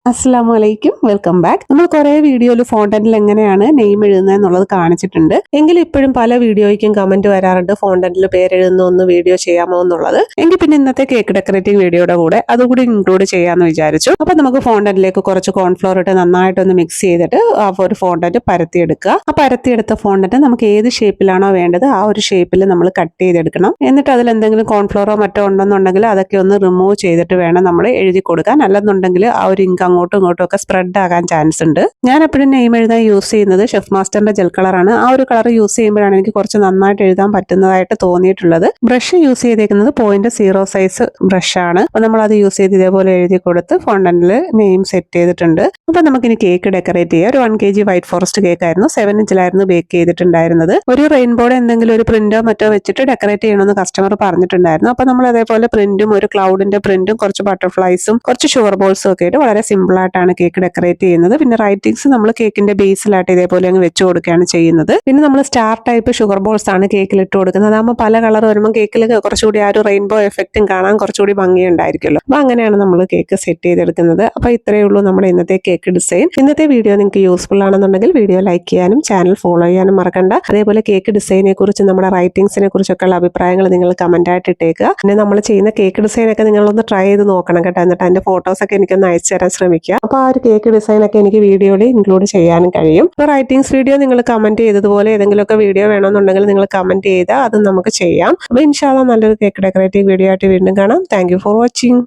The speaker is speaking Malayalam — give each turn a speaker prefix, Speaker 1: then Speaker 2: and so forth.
Speaker 1: അസ്സലാമലൈക്കും, വെൽക്കം ബാക്ക്. നമ്മൾ കുറേ വീഡിയോയിൽ ഫോണ്ടന്റിൽ എങ്ങനെയാണ് നെയിം എഴുതുന്നത് എന്നുള്ളത് കാണിച്ചിട്ടുണ്ട്. എങ്കിലും ഇപ്പോഴും പല വീഡിയോയ്ക്കും കമന്റ് വരാറുണ്ട് ഫോണ്ടന്റിൽ പേരെഴുതുന്ന ഒന്ന് വീഡിയോ ചെയ്യാമോ എന്നുള്ളത്. എങ്കിൽ പിന്നെ ഇന്നത്തെ കേക്ക് ഡെക്കറേറ്റിംഗ് വീഡിയോയുടെ കൂടെ അതുകൂടി ഇൻക്ലൂഡ് ചെയ്യാമെന്ന് വിചാരിച്ചു. അപ്പൊ നമുക്ക് ഫോണ്ടന്റിലേക്ക് കുറച്ച് കോൺഫ്ലോർ ഇട്ട് നന്നായിട്ടൊന്ന് മിക്സ് ചെയ്തിട്ട് ആ ഒരു ഫോണ്ടന്റ് പരത്തിയെടുക്കുക. ആ പരത്തിയെടുത്ത ഫോണ്ടന്റ് നമുക്ക് ഏത് ഷേപ്പിലാണോ വേണ്ടത് ആ ഒരു ഷേപ്പിൽ നമ്മൾ കട്ട് ചെയ്തെടുക്കണം. എന്നിട്ട് അതിൽ എന്തെങ്കിലും കോൺഫ്ലോറോ മറ്റോ ഉണ്ടെന്നുണ്ടെങ്കിൽ അതൊക്കെ ഒന്ന് റിമൂവ് ചെയ്തിട്ട് വേണം നമ്മൾ എഴുതി കൊടുക്കാൻ. അല്ലെന്നുണ്ടെങ്കിൽ ആ ഒരു ഇങ്ക് അങ്ങോട്ടും ഇങ്ങോട്ടും ഒക്കെ സ്പ്രെഡ് ആകാൻ ചാൻസ് ഉണ്ട്. ഞാൻ എപ്പോഴും നെയിം എഴുതാൻ യൂസ് ചെയ്യുന്നത് ഷെഫ് മാസ്റ്ററിന്റെ ജെൽ കളറാണ്. ആ ഒരു കളർ യൂസ് ചെയ്യുമ്പോഴാണ് എനിക്ക് കുറച്ച് നന്നായിട്ട് എഴുതാൻ പറ്റുന്നതായിട്ട് തോന്നിയിട്ടുള്ളത്. ബ്രഷ് യൂസ് ചെയ്തേക്കുന്നത് 0.0 സൈസ് ബ്രഷാണ്. അപ്പൊ നമ്മൾ അത് യൂസ് ചെയ്ത് ഇതേപോലെ എഴുതി കൊടുത്ത് ഫോണ്ടന്റിൽ നെയിം സെറ്റ് ചെയ്തിട്ടുണ്ട്. അപ്പൊ നമുക്കിനി കേക്ക് ഡെക്കറേറ്റ് ചെയ്യാം. ഒരു 1 kg വൈറ്റ് ഫോറസ്റ്റ് കേക്ക് ആയിരുന്നു. 7 ഇഞ്ചിലായിരുന്നു ബേക്ക് ചെയ്തിട്ടുണ്ടായിരുന്നത്. ഒരു റെയിൻബോയുടെ എന്തെങ്കിലും ഒരു പ്രിന്റോ മറ്റോ വെച്ചിട്ട് ഡെക്കറേറ്റ് ചെയ്യണമെന്ന് കസ്റ്റമർ പറഞ്ഞിട്ടുണ്ടായിരുന്നു. അപ്പൊ നമ്മൾ അതേപോലെ പ്രിന്റും ഒരു ക്ലൗഡിന്റെ പ്രിന്റും കുറച്ച് ബട്ടർഫ്ലൈസും കുറച്ച് ഷുഗർ ബോൾസും ഒക്കെ ആയിട്ട് വളരെ സിമ്പിൾ ആയിട്ടാണ് കേക്ക് ഡെക്കറേറ്റ് ചെയ്യുന്നത്. പിന്നെ റൈറ്റിംഗ്സ് നമ്മൾ കേക്കിന്റെ ബേസിലായിട്ട് ഇതേപോലെ അങ്ങ് വെച്ച് കൊടുക്കുകയാണ് ചെയ്യുന്നത്. പിന്നെ നമ്മൾ സ്റ്റാർ ടൈപ്പ് ഷുഗർ ബോൾസ് ആണ് കേക്കിൽ ഇട്ട് കൊടുക്കുന്നത്. അതാകുമ്പോൾ പല കളർ വരുമ്പോൾ കേക്കിൽ കുറച്ചുകൂടി ആ ഒരു റെയിൻബോ എഫക്റ്റും കാണാൻ കുറച്ചുകൂടി ഭംഗിയുണ്ടായിരിക്കുമല്ലോ. അപ്പൊ അങ്ങനെയാണ് നമ്മൾ കേക്ക് സെറ്റ് ചെയ്തെടുക്കുന്നത്. അപ്പൊ ഇത്രയേ ഉള്ളൂ നമ്മുടെ ഇന്നത്തെ കേക്ക് ഡിസൈൻ. ഇന്നത്തെ വീഡിയോ നിങ്ങൾക്ക് യൂസ്ഫുൾ ആണെന്നുണ്ടെങ്കിൽ വീഡിയോ ലൈക്ക് ചെയ്യാനും ചാനൽ ഫോളോ ചെയ്യാനും മറക്കണ്ട. അതേപോലെ കേക്ക് ഡിസൈനെ കുറിച്ച് നമ്മുടെ റൈറ്റിംഗ്സിനെ കുറിച്ചൊക്കെയുള്ള അഭിപ്രായങ്ങൾ നിങ്ങൾ കമന്റ് ആയിട്ട് ഇട്ടേക്കുക. പിന്നെ നമ്മൾ ചെയ്യുന്ന കേക്ക് ഡിസൈൻ ഒക്കെ നിങ്ങളൊന്ന് ട്രൈ ചെയ്ത് നോക്കണം കേട്ടോ. എന്നിട്ട് അതിന്റെ ഫോട്ടോസ് ഒക്കെ എനിക്കൊന്ന് അയച്ചു തരാൻ ശ്രമിക്കുക. അപ്പൊ ആ ഒരു കേക്ക് ഡിസൈൻ ഒക്കെ എനിക്ക് വീഡിയോയിൽ ഇൻക്ലൂഡ് ചെയ്യാനും കഴിയും. ഇപ്പൊ റൈറ്റിംഗ്സ് വീഡിയോ നിങ്ങൾ കമന്റ് ചെയ്തതുപോലെ ഏതെങ്കിലുമൊക്കെ വീഡിയോ വേണമെന്നുണ്ടെങ്കിൽ നിങ്ങൾ കമന്റ് ചെയ്താൽ അത് നമുക്ക് ചെയ്യാം. അപ്പൊ ഇൻഷാല്ലാ നല്ലൊരു കേക്ക് ഡെക്കറേറ്റിംഗ് വീഡിയോ ആയിട്ട് വീണ്ടും കാണാം. Thank you for watching.